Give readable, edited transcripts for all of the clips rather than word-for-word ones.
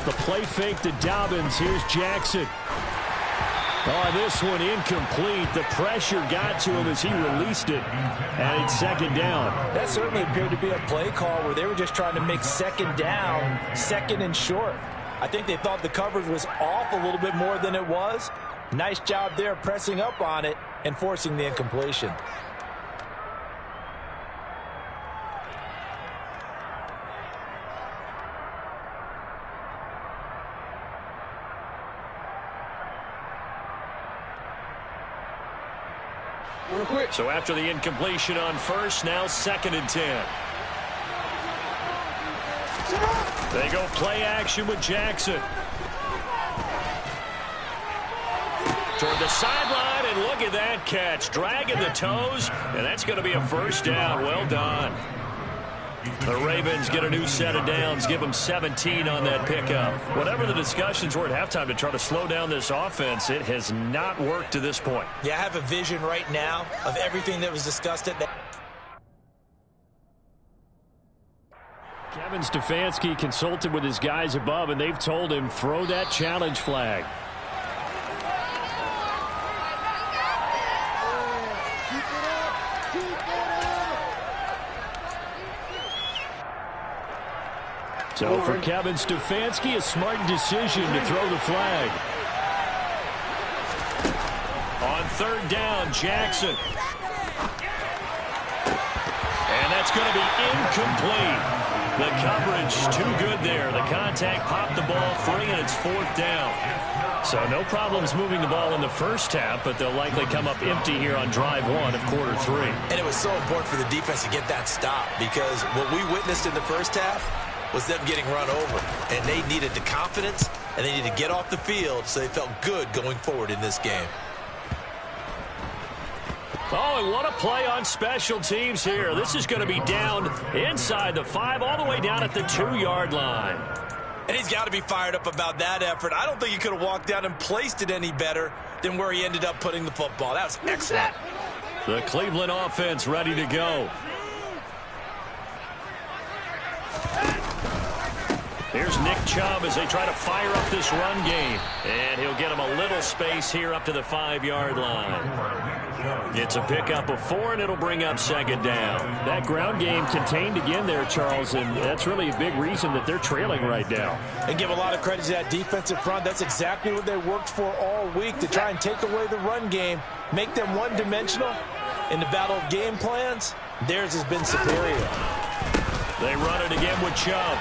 Off the play fake to Dobbins. Here's Jackson. Oh, this one incomplete. The pressure got to him as he released it. And it's second down. That certainly appeared to be a play call where they were just trying to make second down, second and short. I think they thought the coverage was off a little bit more than it was. Nice job there pressing up on it and forcing the incompletion. So after the incompletion on first, now second and 10. They go play action with Jackson. Toward the sideline, and look at that catch. Dragging the toes, and that's going to be a first down. Well done. The Ravens get a new set of downs, give them 17 on that pickup. Whatever the discussions were at halftime to try to slow down this offense, it has not worked to this point. Yeah, I have a vision right now of everything that was discussed at that. Kevin Stefanski consulted with his guys above, and they've told him throw that challenge flag. So for Kevin Stefanski, a smart decision to throw the flag. On third down, Jackson. And that's going to be incomplete. The coverage too good there. The contact popped the ball free, and it's fourth down. So no problems moving the ball in the first half, but they'll likely come up empty here on drive one of quarter three. And it was so important for the defense to get that stop, because what we witnessed in the first half was them getting run over, and they needed the confidence, and they needed to get off the field so they felt good going forward in this game. Oh, and what a play on special teams here. This is going to be down inside the 5, all the way down at the 2-yard line. And he's got to be fired up about that effort. I don't think he could have walked down and placed it any better than where he ended up putting the football. That was excellent. The Cleveland offense ready to go. Here's Nick Chubb as they try to fire up this run game. And he'll get him a little space here up to the 5-yard line. It's a pickup of 4, and it'll bring up second down. That ground game contained again there, Charles, and that's really a big reason that they're trailing right now. And give a lot of credit to that defensive front. That's exactly what they worked for all week, to try and take away the run game, make them one-dimensional. In the battle of game plans, theirs has been superior. They run it again with Chubb.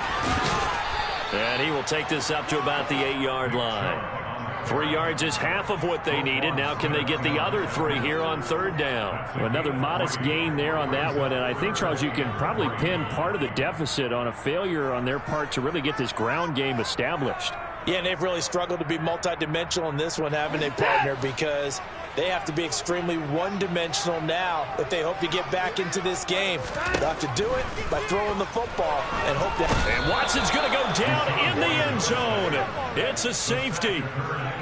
And he will take this up to about the 8-yard line. 3 yards is half of what they needed. Now can they get the other 3 here on third down? Another modest gain there on that one. And I think, Charles, you can probably pin part of the deficit on a failure on their part to really get this ground game established. Yeah, and they've really struggled to be multidimensional in this one, haven't they, partner? Because they have to be extremely one-dimensional now if they hope to get back into this game. They'll have to do it by throwing the football and hope that. And Watson's going to go down in the end zone. It's a safety.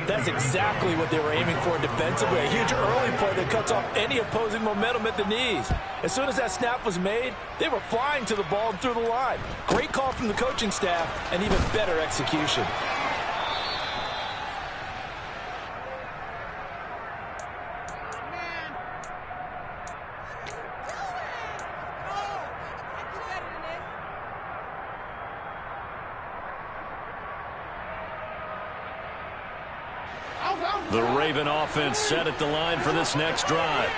That's exactly what they were aiming for defensively. A huge early play that cuts off any opposing momentum at the knees. As soon as that snap was made, they were flying to the ball and through the line. Great call from the coaching staff and even better execution. The Raven offense set at the line for this next drive.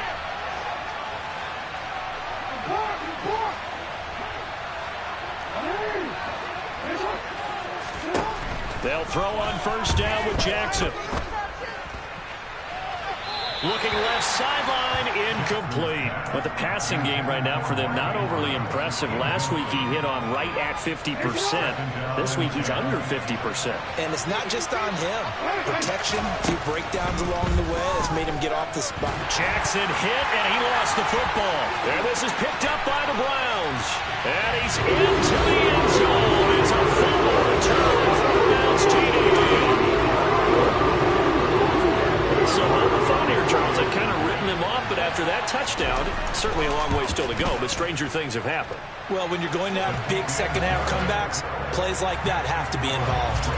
They'll throw on first down with Jackson. Looking left sideline, incomplete. But the passing game right now for them, not overly impressive. Last week he hit on right at 50%. This week he's under 50%. And it's not just on him. Protection, a few breakdowns along the way has made him get off the spot. Jackson hit, and he lost the football. And this is picked up by the Browns. And he's into the end zone. It's a fumble return for the Browns TD. So on the phone here, Charles, I've kind of written him off, but after that touchdown, certainly a long way still to go, but stranger things have happened. Well, when you're going to have big second-half comebacks, plays like that have to be involved.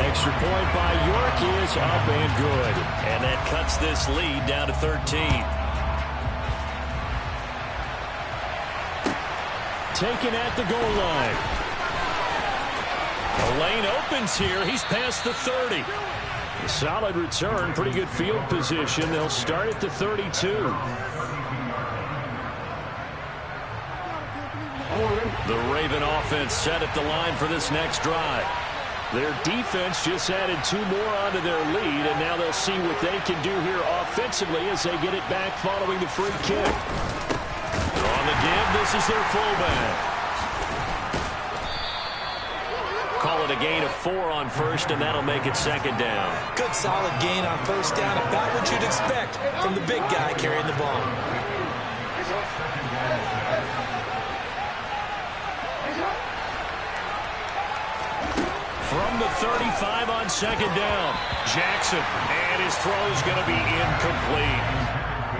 Extra point by York is up and good. And that cuts this lead down to 13. Taken at the goal line. The lane opens here. He's past the 30. Solid return, pretty good field position. They'll start at the 32. The Raven offense set at the line for this next drive. Their defense just added 2 more onto their lead, and now they'll see what they can do here offensively as they get it back following the free kick. On the give, this is their fullback. Call it a gain of 4 on first, and that'll make it second down. Good solid gain on first down, about what you'd expect from the big guy carrying the ball. From the 35 on second down, Jackson, and his throw's going to be incomplete.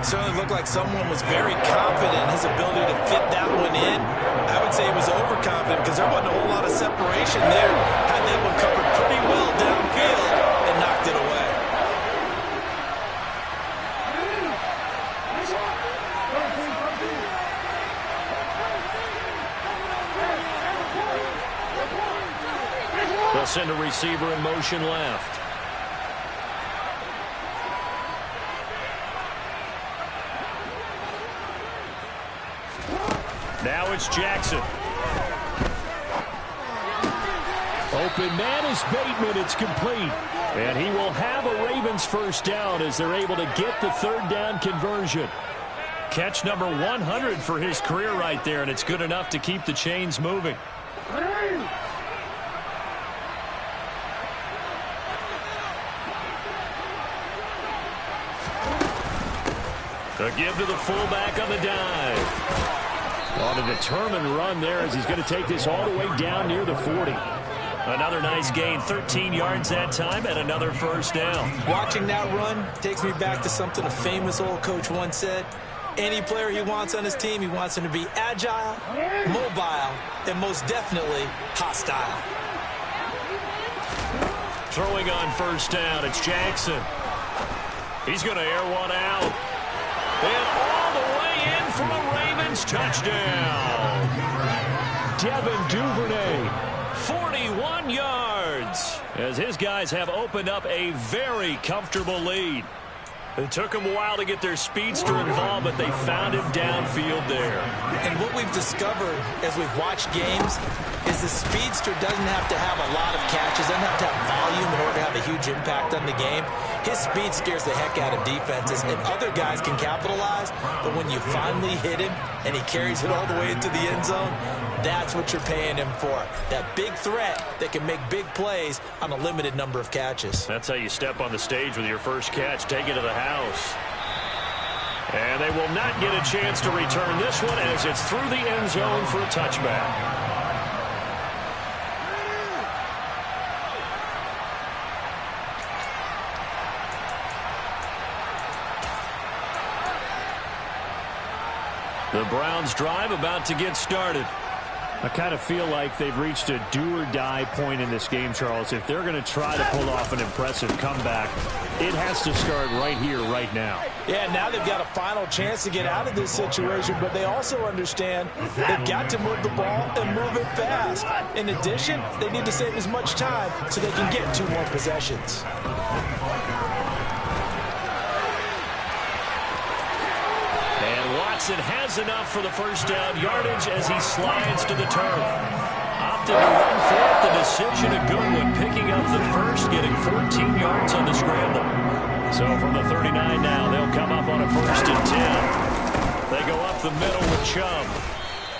Certainly looked like someone was very confident in his ability to fit that one in. I would say he was overconfident because there wasn't a whole lot of separation there. Had that one covered pretty well downfield and knocked it away. They'll send a receiver in motion left. Now it's Jackson. Open man is Bateman. It's complete. And he will have a Ravens first down as they're able to get the third down conversion. Catch number 100 for his career right there, and it's good enough to keep the chains moving. A give to the fullback on the dive. On a determined run there as he's going to take this all the way down near the 40. Another nice gain, 13 yards that time, and another first down. Watching that run takes me back to something a famous old coach once said. Any player he wants on his team, he wants him to be agile, mobile, and most definitely hostile. Throwing on first down, it's Jackson. He's going to air one out. And all the way in for a Ravens touchdown. Devin Duvernay, 41 yards, as his guys have opened up a very comfortable lead. It took them a while to get their speedster involved, but they found him downfield there. And what we've discovered as we've watched games is the speedster doesn't have to have a lot of catches, doesn't have to have volume in order to have a huge impact on the game. His speed scares the heck out of defenses, and other guys can capitalize, but when you finally hit him and he carries it all the way into the end zone, that's what you're paying him for. That big threat that can make big plays on a limited number of catches. That's how you step on the stage with your first catch. Take it to the house. And they will not get a chance to return this one as it's through the end zone for a touchback. The Browns drive about to get started. I kind of feel like they've reached a do-or-die point in this game, Charles. If they're going to try to pull off an impressive comeback, it has to start right here, right now. Yeah, now they've got a final chance to get out of this situation, but they also understand they've got to move the ball and move it fast. In addition, they need to save as much time so they can get 2 more possessions. Watson has enough for the first down yardage as he slides to the turf. Opted to run for it. The decision a good one. Picking up the first, getting 14 yards on the scramble. So from the 39 now, they'll come up on a 1st and 10. They go up the middle with Chubb.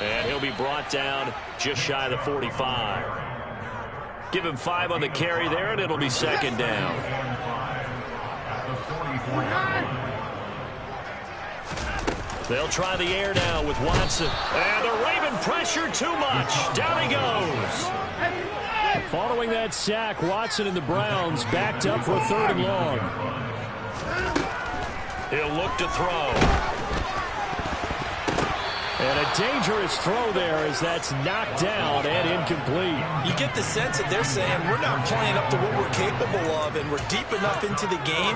And he'll be brought down just shy of the 45. Give him 5 on the carry there, and it'll be second down. They'll try the air now with Watson. And the Raven pressure too much. Down he goes. Following that sack, Watson and the Browns backed up for a 3rd and long. He'll look to throw. And a dangerous throw there as that's knocked down and incomplete. You get the sense that they're saying we're not playing up to what we're capable of, and we're deep enough into the game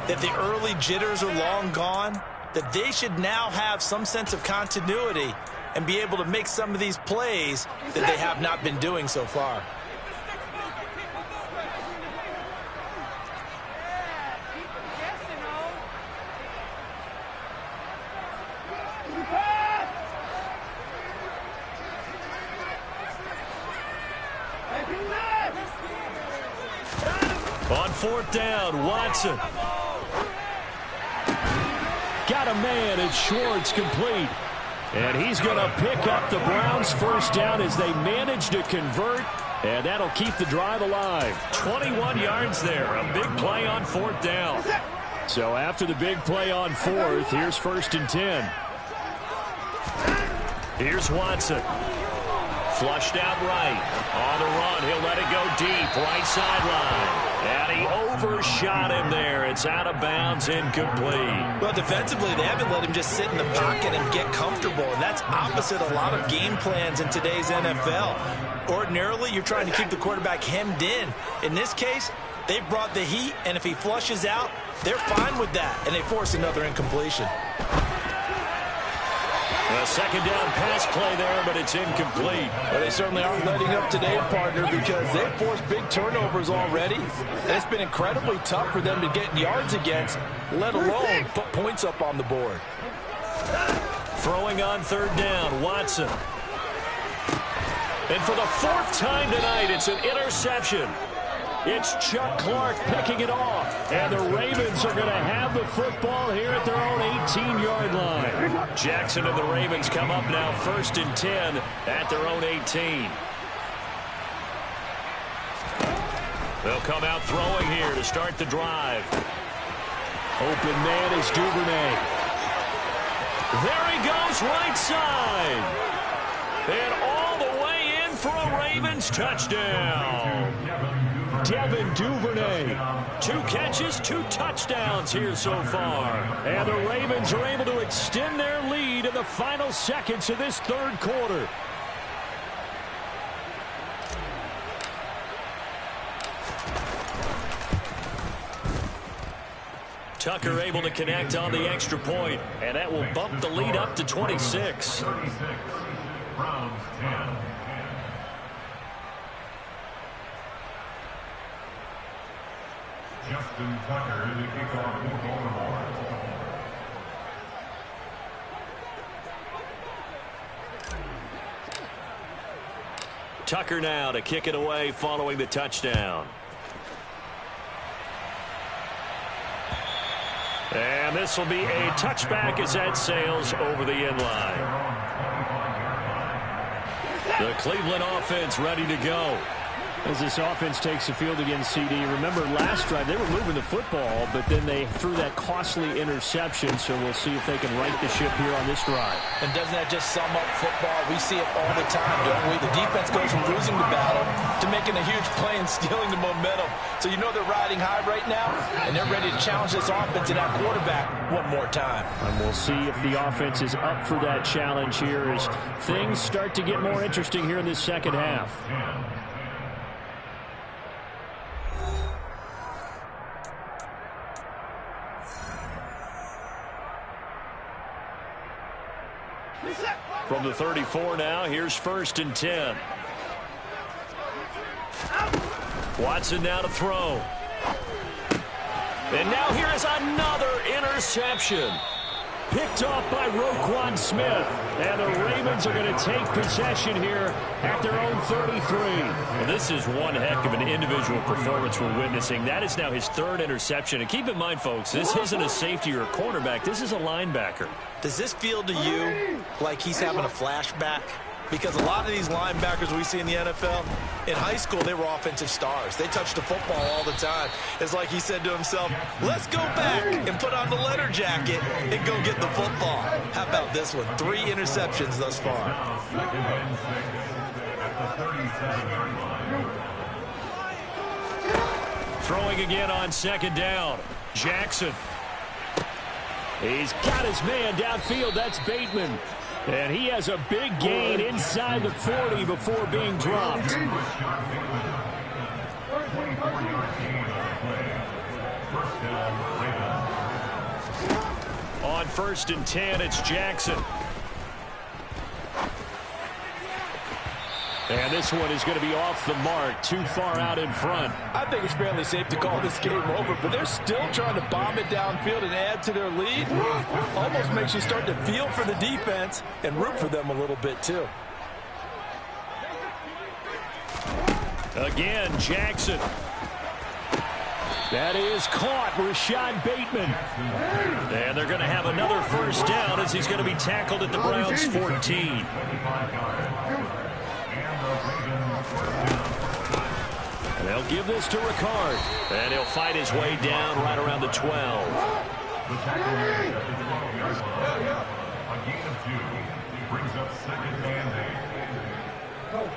that the early jitters are long gone, that they should now have some sense of continuity and be able to make some of these plays that they have not been doing so far. On fourth down, Watson. Got a man, and Schwartz complete. And he's going to pick up the Browns' first down as they manage to convert, and that'll keep the drive alive. 21 yards there, a big play on fourth down. So after the big play on fourth, here's 1st and 10. Here's Watson. Flushed out right. On the run, he'll let it go deep, right sideline. And he overshot him there. It's out of bounds, incomplete. Well, defensively, they haven't let him just sit in the pocket and get comfortable. And that's opposite a lot of game plans in today's NFL. Ordinarily, you're trying to keep the quarterback hemmed in. In this case, they brought the heat, and if he flushes out, they're fine with that, and they force another incompletion. A second down pass play there, but it's incomplete. Well, they certainly aren't letting up today, partner, because they've forced big turnovers already. And it's been incredibly tough for them to get yards against, let alone put points up on the board. Throwing on third down, Watson. And for the 4th time tonight, it's an interception. It's Chuck Clark picking it off. And the Ravens are going to have the football here at their own 18-yard line. Jackson and the Ravens come up now 1st and 10 at their own 18. They'll come out throwing here to start the drive. Open man is Duvernay. There he goes, right side. And all the way in for a Ravens touchdown. Devin Duvernay. 2 catches, 2 touchdowns here so far. And the Ravens are able to extend their lead in the final seconds of this third quarter. Tucker able to connect on the extra point, and that will bump the lead up to 26. Browns 10. Justin Tucker, the kickoff for Baltimore. Tucker now to kick it away following the touchdown. And this will be a touchback as that sails over the end line. The Cleveland offense ready to go. As this offense takes the field against CD, remember last drive they were moving the football, but then they threw that costly interception, so we'll see if they can right the ship here on this drive. And doesn't that just sum up football? We see it all the time, don't we? The defense goes from losing the battle to making a huge play and stealing the momentum. So you know they're riding high right now, and they're ready to challenge this offense and that quarterback one more time. And we'll see if the offense is up for that challenge here as things start to get more interesting here in this second half. From the 34 now, here's 1st and 10. Watson now to throw. And now here is another interception. Picked off by Roquan Smith. And the Ravens are going to take possession here at their own 33. Well, this is one heck of an individual performance we're witnessing. That is now his 3rd interception. And keep in mind, folks, this isn't a safety or a cornerback. This is a linebacker. Does this feel to you like he's having a flashback? Because a lot of these linebackers we see in the NFL, in high school, they were offensive stars. They touched the football all the time. It's like he said to himself, let's go back and put on the leather jacket and go get the football. How about this one? 3 interceptions thus far. Throwing again on 2nd down. Jackson. He's got his man downfield. That's Bateman. And he has a big gain inside the 40 before being dropped. On 1st and 10, it's Jackson. And this one is going to be off the mark, too far out in front. I think it's fairly safe to call this game over, but they're still trying to bomb it downfield and add to their lead. Almost makes you start to feel for the defense and root for them a little bit, too. Again, Jackson. That is caught, Rashad Bateman. And they're going to have another first down as he's going to be tackled at the Browns' 14. And they'll give this to Ricard. And he'll fight his way down right around the 12. The tackle is at the 12-yard line. A gain of 2 brings up 2nd and 8.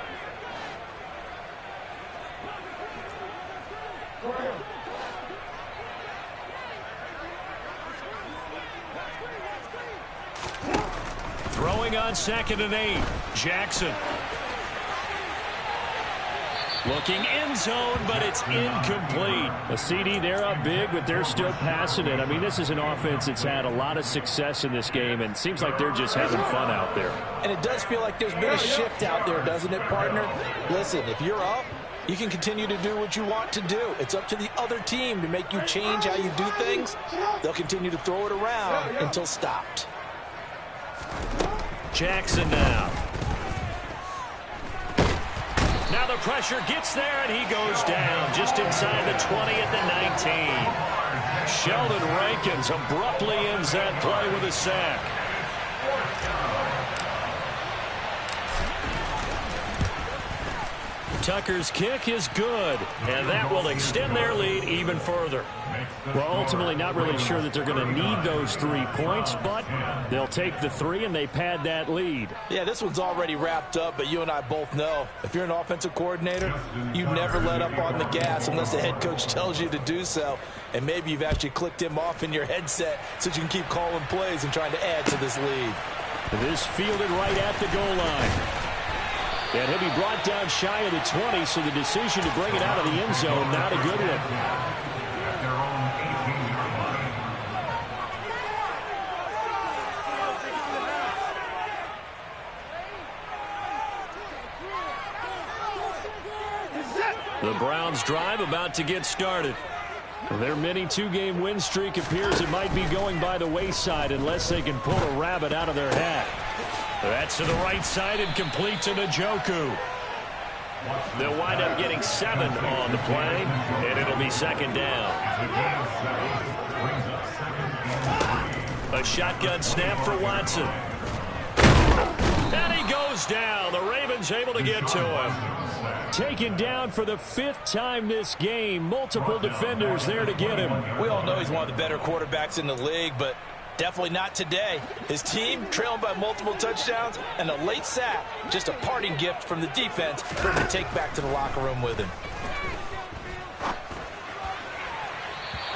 Throwing on 2nd and 8. Jackson. Looking end zone, but it's incomplete. A CD, they're up big, but they're still passing it. I mean, this is an offense that's had a lot of success in this game, and it seems like they're just having fun out there. And it does feel like there's been a shift out there, doesn't it, partner? Listen, if you're up, you can continue to do what you want to do. It's up to the other team to make you change how you do things. They'll continue to throw it around until stopped. Jackson now. Now the pressure gets there, and he goes down just inside the 20 at the 19. Sheldon Rankins abruptly ends that play with a sack. Tucker's kick is good, and that will extend their lead even further. Well, ultimately not really sure that they're going to need those 3 points, but they'll take the 3 and they pad that lead. Yeah, this one's already wrapped up, but you and I both know if you're an offensive coordinator, you never let up on the gas unless the head coach tells you to do so. And maybe you've actually clicked him off in your headset so you can keep calling plays and trying to add to this lead. This fielded right at the goal line. And he'll be brought down shy of the 20, so the decision to bring it out of the end zone, not a good one. At their own 18-yard line. The Browns drive about to get started. Their mini 2-game win streak appears it might be going by the wayside unless they can pull a rabbit out of their hat. That's to the right side and complete to Njoku. They'll wind up getting 7 on the play, and it'll be 2nd down. A shotgun snap for Watson. And he goes down. The Ravens able to get to him. Taken down for the 5th time this game. Multiple defenders there to get him. We all know he's one of the better quarterbacks in the league, but definitely not today. His team trailing by multiple touchdowns and a late sack. Just a parting gift from the defense for him to take back to the locker room with him.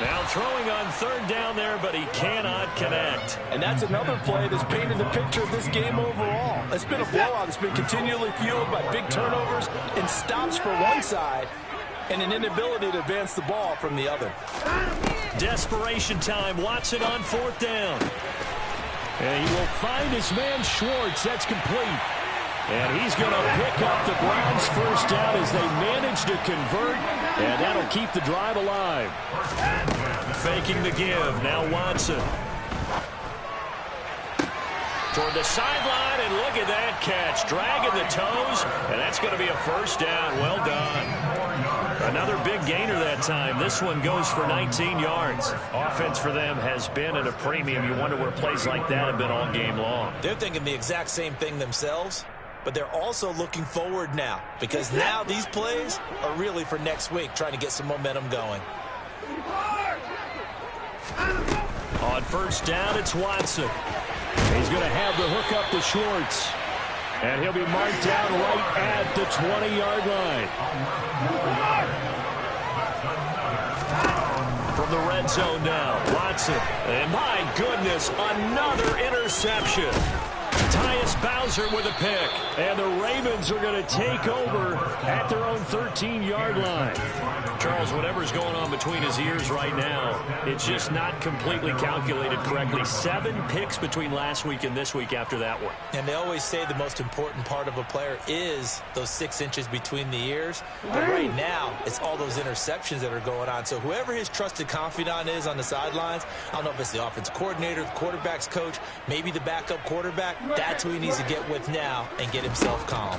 Now throwing on 3rd down there, but he cannot connect. And that's another play that's painted the picture of this game overall. It's been a blowout. It's been continually fueled by big turnovers and stops for one side and an inability to advance the ball from the other. Desperation time. Watson on 4th down. And he will find his man Schwartz. That's complete. And he's going to pick up the Browns' first down as they manage to convert. And that'll keep the drive alive. Faking the give. Now Watson. Toward the sideline, and look at that catch. Dragging the toes, and that's going to be a first down. Well done. Another big gainer that time. This one goes for 19 yards. Offense for them has been at a premium. You wonder where plays like that have been all game long. They're thinking the exact same thing themselves, but they're also looking forward now because now these plays are really for next week, trying to get some momentum going. On 1st down, it's Watson. He's going to have the hook up to Schwartz. And he'll be marked down right at the 20-yard line. from the red zone now. Watson. And my goodness, another interception. Tyus Bowser with a pick. And the Ravens are going to take over at their own 13-yard line. Charles, whatever's going on between his ears right now, it's just not completely calculated correctly. 7 picks between last week and this week after that one. And they always say the most important part of a player is those 6 inches between the ears. But right now, it's all those interceptions that are going on. So whoever his trusted confidant is on the sidelines, I don't know if it's the offensive coordinator, the quarterback's coach, maybe the backup quarterback, that's who he needs to get with now and get himself calm.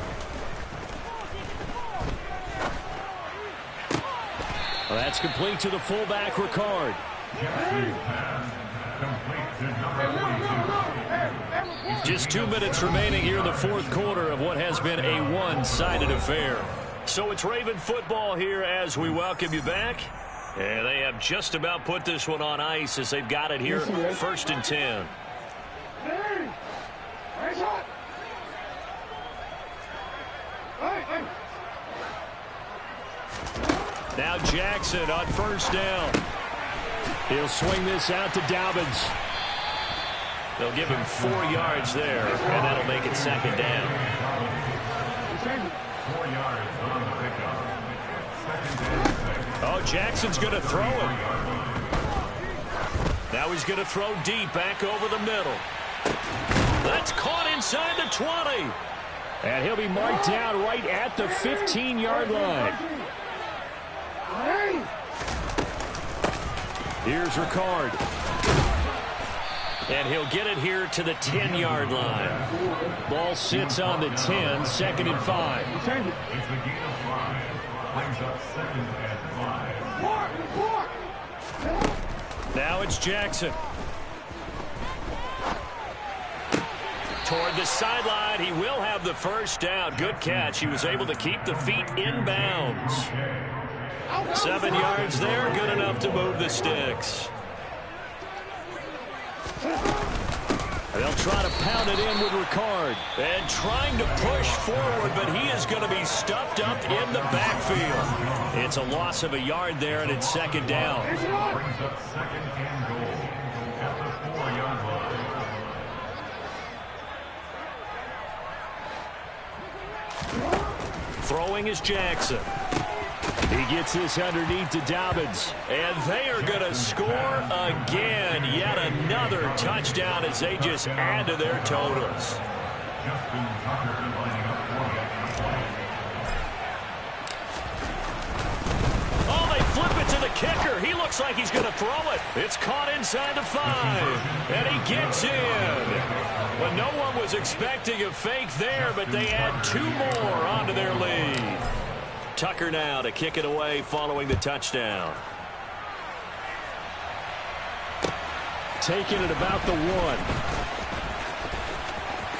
Well, that's complete to the fullback, Ricard. Just 2 minutes remaining here in the fourth quarter of what has been a one-sided affair. So it's Raven football here as we welcome you back. And they have just about put this one on ice as they've got it here, 1st and 10. Now Jackson on 1st down. He'll swing this out to Dobbins. They'll give him 4 yards there, and that'll make it 2nd down. 4 yards on the pickup. 2nd and 6. Oh, Jackson's going to throw it. Now he's going to throw deep back over the middle. That's caught inside the 20. And he'll be marked down right at the 15-yard line. Here's Ricard. And he'll get it here to the 10-yard line. Ball sits on the 10, 2nd and 5. It's a gain of 5. Brings up 2nd and 5. Now it's Jackson. Toward the sideline, he will have the 1st down. Good catch. He was able to keep the feet in bounds. 7 yards there, good enough to move the sticks. They'll try to pound it in with Ricard. And trying to push forward, but he is going to be stuffed up in the backfield. It's a loss of a yard there, and it's 2nd down. Brings up 2nd and goal at the 4-yard line. Throwing is Jackson. He gets this underneath to Dobbins. And they are going to score again. Yet another touchdown as they just add to their totals. Justin Tucker lining up for Oh, they flip it to the kicker. He looks like he's going to throw it. It's caught inside the 5. And he gets in. But no one was expecting a fake there, but they add 2 more onto their lead. Tucker now to kick it away following the touchdown. Taking it about the 1.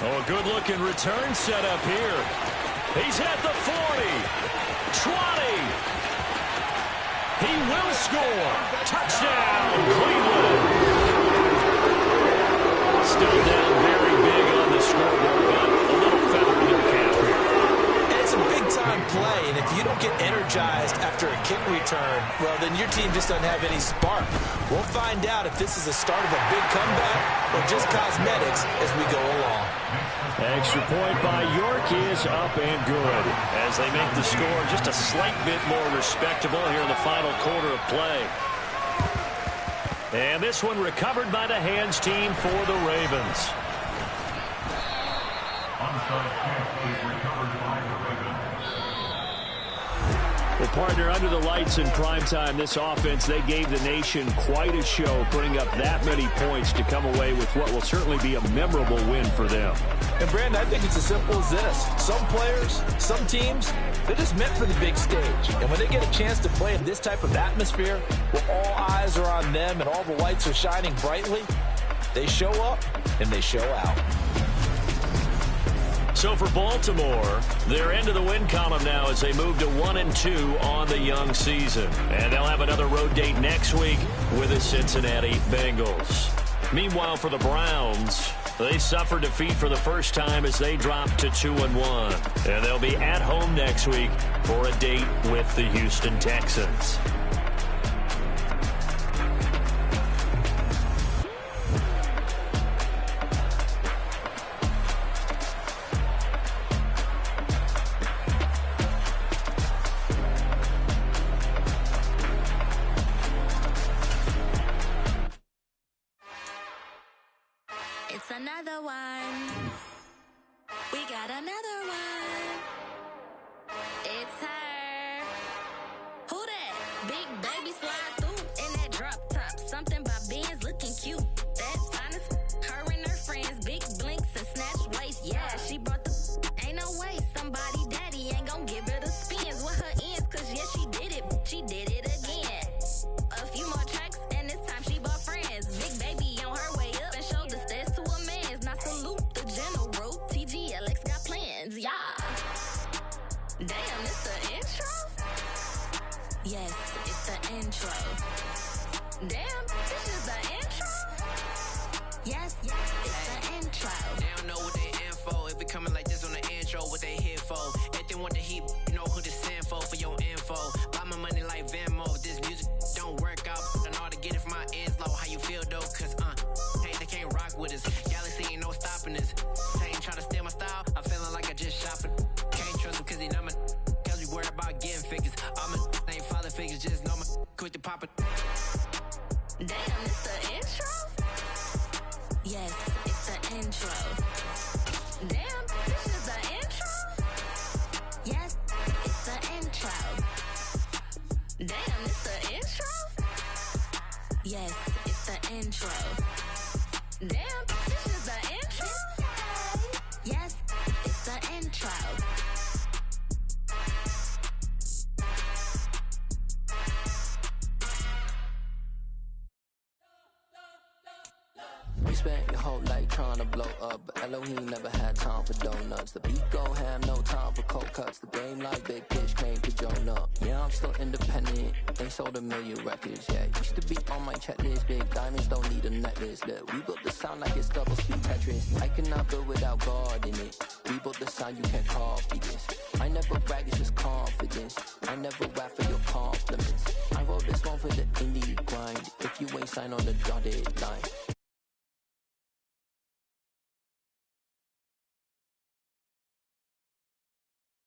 Oh, a good-looking return set up here. He's at the 40. 20. He will score. Touchdown, Cleveland. Still down very big on the scoreboard, but a little feather in their cap here. It's a big-time play, and if you don't get energized after a kick return, well, then your team just doesn't have any spark. We'll find out if this is the start of a big comeback or just cosmetics as we go along. Extra point by York is up and good. As they make the score just a slight bit more respectable here in the final quarter of play. And this one recovered by the hands team for the Ravens. onside kick is recovered by the Ravens. Well, partner, under the lights in primetime, this offense, they gave the nation quite a show, putting up that many points to come away with what will certainly be a memorable win for them. And, Brandon, I think it's as simple as this. Some players, some teams, they're just meant for the big stage. And when they get a chance to play in this type of atmosphere, where all eyes are on them and all the lights are shining brightly, they show up and they show out. So for Baltimore, they're into the win column now as they move to 1-2 on the young season. And they'll have another road date next week with the Cincinnati Bengals. Meanwhile, for the Browns, they suffered defeat for the first time as they dropped to 2-1. And they'll be at home next week for a date with the Houston Texans. It's another one. We got another one. It's her. Who that? Big baby slide through in that drop top. Something by Benz looking cute. That's honest. Her and her friends, big blinks and snatch waist. Yeah, she brought the. Ain't no way somebody daddy ain't gon' give her the spins with her ends. Cause yeah, she did it. She did it again. A few more tracks and this time she bought friends. Big baby on her way up and showed the stairs to a man's. Now salute the general. TGLX got plans, yeah. Damn, it's the intro? Yes, it's the intro. Damn, this is the intro? Yes, it's the intro. They don't know what they in for. If we coming like this on the intro, what they here for? If they want the heat, you know who to send for your info. Buy my money like Venmo. If this music don't work out, I know how to get it from my ends low. How you feel though? Cause hey, they can't rock with us. Galaxy ain't no stopping us. They ain't trying to steal my style. I'm feeling like I just shopping. Can't trust him cause he not my. Cause we worried about getting figures. All my ain't father figures, just know my quick to pop it. Damn, it's the intro? Yes, it's the intro. Damn, this is the intro? Yes, it's the intro. Damn, it's the intro? Yes, it's the intro. Damn, this is the intro? Yes, it's the intro. You spent your whole life trying to blow up, but Elohim never had time for donuts. The beat go ham, no time for cold cuts. The game like Big Pitch came to Jonah. Yeah, I'm still independent. They sold 1 million records. Yeah, used to be on my checklist. Big diamonds don't need a necklace. Look, we built the sound like it's double speed Tetris. I cannot build without God in it. We built the sound, you can't copy this. I never brag, it's just confidence. I never rap for your compliments. I wrote this one for the indie grind. If you ain't signed on the dotted line,